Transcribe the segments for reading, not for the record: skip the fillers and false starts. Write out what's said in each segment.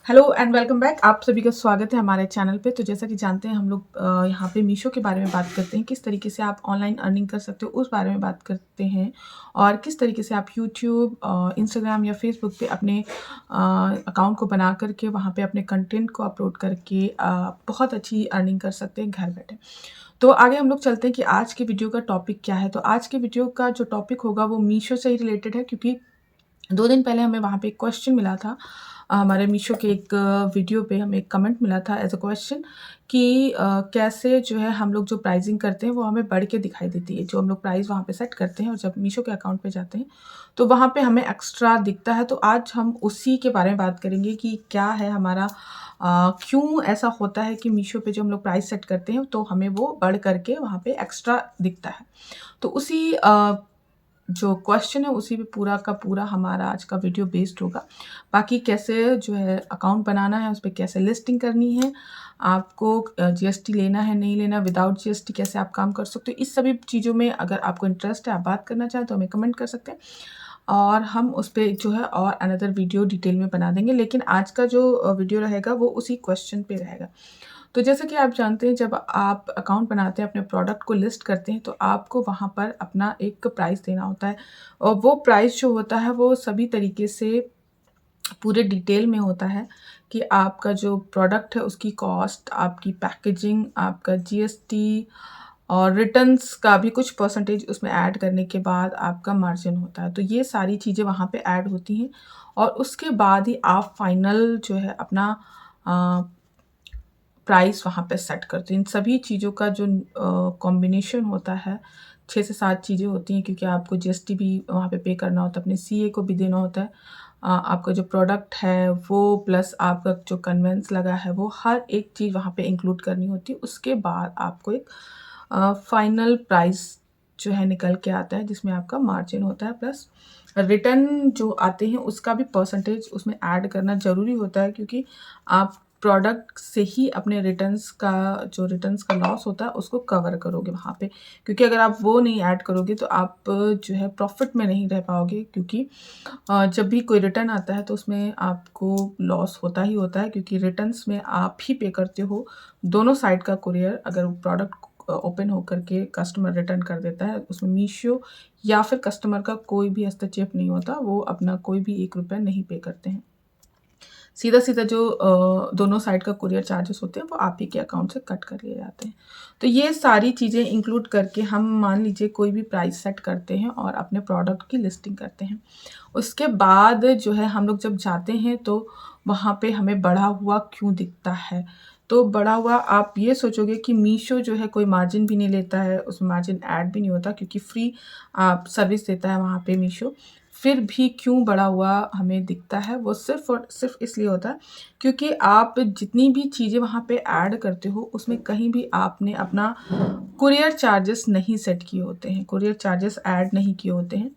Hello and welcome back. आप सभी का स्वागत है हमारे चैनल पे। तो जैसा कि जानते हैं हम लोग यहाँ पे मीशो के बारे में बात करते हैं, किस तरीके से आप ऑनलाइन अर्निंग कर सकते हो उस बारे में बात करते हैं, और किस तरीके से आप यूट्यूब, इंस्टाग्राम या फेसबुक पे अपने अकाउंट को बना करके वहाँ पे अपने कंटेंट को अपलोड करके बहुत अच्छी अर्निंग कर सकते हैं घर बैठे। तो आगे हम लोग चलते हैं कि आज के वीडियो का टॉपिक क्या है। तो आज के वीडियो का जो टॉपिक होगा वो मीशो से ही रिलेटेड है, क्योंकि 2 दिन पहले हमें वहाँ पे एक क्वेश्चन मिला था। हमारे मीशो के एक वीडियो पे हमें एक कमेंट मिला था एज़ अ क्वेश्चन कि कैसे जो है हम लोग जो प्राइसिंग करते हैं वो हमें बढ़ के दिखाई देती है। जो हम लोग प्राइस वहाँ पे सेट करते हैं और जब मीशो के अकाउंट पे जाते हैं तो वहाँ पे हमें एक्स्ट्रा दिखता है। तो आज हम उसी के बारे में बात करेंगे कि क्या है हमारा, क्यों ऐसा होता है कि मीशो पे जो हम लोग प्राइस सेट करते हैं तो हमें वो बढ़ कर के वहाँ पे एक्स्ट्रा दिखता है। तो उसी जो क्वेश्चन है उसी पे पूरा का पूरा हमारा आज का वीडियो बेस्ड होगा। बाकी कैसे जो है अकाउंट बनाना है, उस पे कैसे लिस्टिंग करनी है, आपको जीएसटी लेना है नहीं लेना, विदाउट जीएसटी कैसे आप काम कर सकते हो, इस सभी चीज़ों में अगर आपको इंटरेस्ट है, आप बात करना चाहें तो हमें कमेंट कर सकते हैं और हम उस पे जो है और अनदर वीडियो डिटेल में बना देंगे। लेकिन आज का जो वीडियो रहेगा वो उसी क्वेश्चन पे रहेगा। तो जैसा कि आप जानते हैं, जब आप अकाउंट बनाते हैं, अपने प्रोडक्ट को लिस्ट करते हैं तो आपको वहाँ पर अपना एक प्राइस देना होता है, और वो प्राइस जो होता है वो सभी तरीके से पूरे डिटेल में होता है कि आपका जो प्रोडक्ट है उसकी कॉस्ट, आपकी पैकेजिंग, आपका जीएसटी और रिटर्न्स का भी कुछ परसेंटेज उसमें ऐड करने के बाद आपका मार्जिन होता है। तो ये सारी चीज़ें वहाँ पे ऐड होती हैं और उसके बाद ही आप फाइनल जो है अपना प्राइस वहाँ पे सेट करते हैं। इन सभी चीज़ों का जो कॉम्बिनेशन होता है, 6 से 7 चीज़ें होती हैं, क्योंकि आपको जीएसटी भी वहाँ पे पे करना होता है, अपने सीए को भी देना होता है। आपका जो प्रोडक्ट है वो, प्लस आपका जो कन्वेंस लगा है वो, हर एक चीज़ वहाँ पे इंक्लूड करनी होती है। उसके बाद आपको एक फाइनल प्राइस जो है निकल के आता है, जिसमें आपका मार्जिन होता है, प्लस रिटर्न जो आते हैं उसका भी परसेंटेज उसमें ऐड करना ज़रूरी होता है, क्योंकि आप प्रोडक्ट से ही अपने रिटर्न्स का लॉस होता है उसको कवर करोगे वहाँ पे। क्योंकि अगर आप वो नहीं ऐड करोगे तो आप जो है प्रॉफिट में नहीं रह पाओगे, क्योंकि जब भी कोई रिटर्न आता है तो उसमें आपको लॉस होता ही होता है, क्योंकि रिटर्न्स में आप ही पे करते हो दोनों साइड का कुरियर। अगर वो प्रोडक्ट ओपन होकर के कस्टमर रिटर्न कर देता है, उसमें मीशो या फिर कस्टमर का कोई भी हस्तक्षेप नहीं होता, वो अपना कोई भी 1 रुपया नहीं पे करते हैं। सीधा-सीधा जो दोनों साइड का कुरियर चार्जेस होते हैं वो आप ही के अकाउंट से कट कर लिए जाते हैं। तो ये सारी चीज़ें इंक्लूड करके हम मान लीजिए कोई भी प्राइस सेट करते हैं और अपने प्रोडक्ट की लिस्टिंग करते हैं। उसके बाद जो है हम लोग जब जाते हैं तो वहाँ पे हमें बढ़ा हुआ क्यों दिखता है? तो बढ़ा हुआ, आप ये सोचोगे कि मीशो जो है कोई मार्जिन भी नहीं लेता है, उसमें मार्जिन ऐड भी नहीं होता, क्योंकि फ्री सर्विस देता है वहाँ पे मीशो। फिर भी क्यों बढ़ा हुआ हमें दिखता है? वो सिर्फ़ और सिर्फ़ इसलिए होता है क्योंकि आप जितनी भी चीज़ें वहाँ पे ऐड करते हो उसमें कहीं भी आपने अपना कुरियर चार्जेस नहीं सेट किए होते हैं, कुरियर चार्जेस ऐड नहीं किए होते हैं।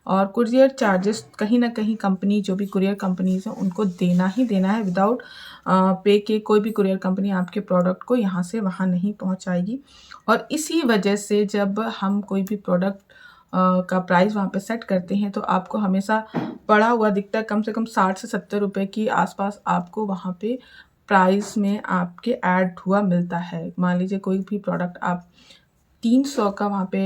और कुरियर चार्जेस कहीं न कहीं कंपनी, जो भी कुरियर कंपनीज़ हैं उनको देना ही देना है। विदाउट पे के कोई भी कुरियर कंपनी आपके प्रोडक्ट को यहाँ से वहाँ नहीं पहुँचाएगी। और इसी वजह से जब हम कोई भी प्रोडक्ट का प्राइस वहाँ पे सेट करते हैं तो आपको हमेशा बढ़ा हुआ दिखता है। कम से कम 60 से 70 रुपए के आस-पास आपको वहाँ पे प्राइस में आपके ऐड हुआ मिलता है। मान लीजिए कोई भी प्रोडक्ट आप 300 का वहाँ पे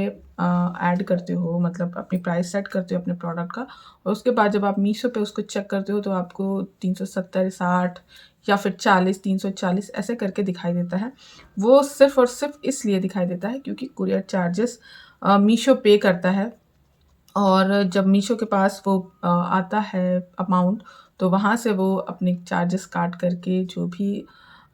ऐड करते हो, मतलब अपनी प्राइस सेट करते हो अपने प्रोडक्ट का, और उसके बाद जब आप मीशो पे उसको चेक करते हो तो आपको 370, 60 या फिर 40, 340 ऐसे करके दिखाई देता है। वो सिर्फ़ और सिर्फ़ इसलिए दिखाई देता है क्योंकि कुरियर चार्जेस मीशो पे करता है। और जब मीशो के पास वो आता है अमाउंट, तो वहाँ से वो अपने चार्जेस काट करके जो भी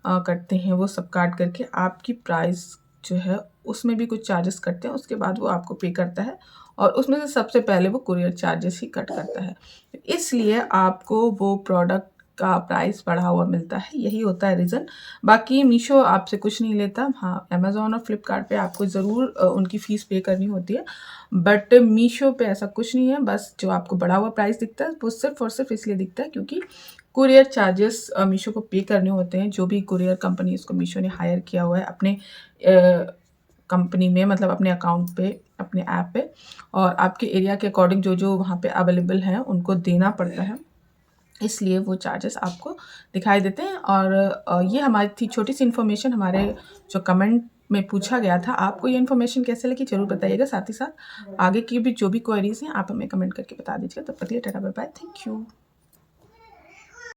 कटते हैं वो सब काट करके आपकी प्राइस जो है उसमें भी कुछ चार्जेस कटते हैं, उसके बाद वो आपको पे करता है और उसमें से सबसे पहले वो कुरियर चार्जेस ही कट करता है। इसलिए आपको वो प्रोडक्ट का प्राइस बढ़ा हुआ मिलता है, यही होता है रीज़न। बाकी मीशो आपसे कुछ नहीं लेता। हाँ, अमेज़न और फ्लिपकार्ट पे आपको ज़रूर उनकी फ़ीस पे करनी होती है, बट मीशो पे ऐसा कुछ नहीं है। बस जो आपको बढ़ा हुआ प्राइस दिखता है वो सिर्फ़ और सिर्फ़ इसलिए दिखता है क्योंकि कुरियर चार्जेस मीशो को पे करने होते हैं। जो भी कुरियर कंपनीज़ को मीशो ने हायर किया हुआ है अपने कंपनी में, मतलब अपने अकाउंट पे, अपने ऐप पे, और आपके एरिया के अकॉर्डिंग जो-जो वहाँ पे अवेलेबल हैं उनको देना पड़ता है। इसलिए वो चार्जेस आपको दिखाई देते हैं। और ये हमारी थी छोटी सी इन्फॉर्मेशन, हमारे जो कमेंट में पूछा गया था। आपको ये इन्फॉर्मेशन कैसे लगी ज़रूर बताइएगा। साथ ही साथ आगे की भी जो भी क्वेरीज़ हैं आप हमें कमेंट करके बता दीजिएगा। तब तक के लिए tata bye bye, thank you.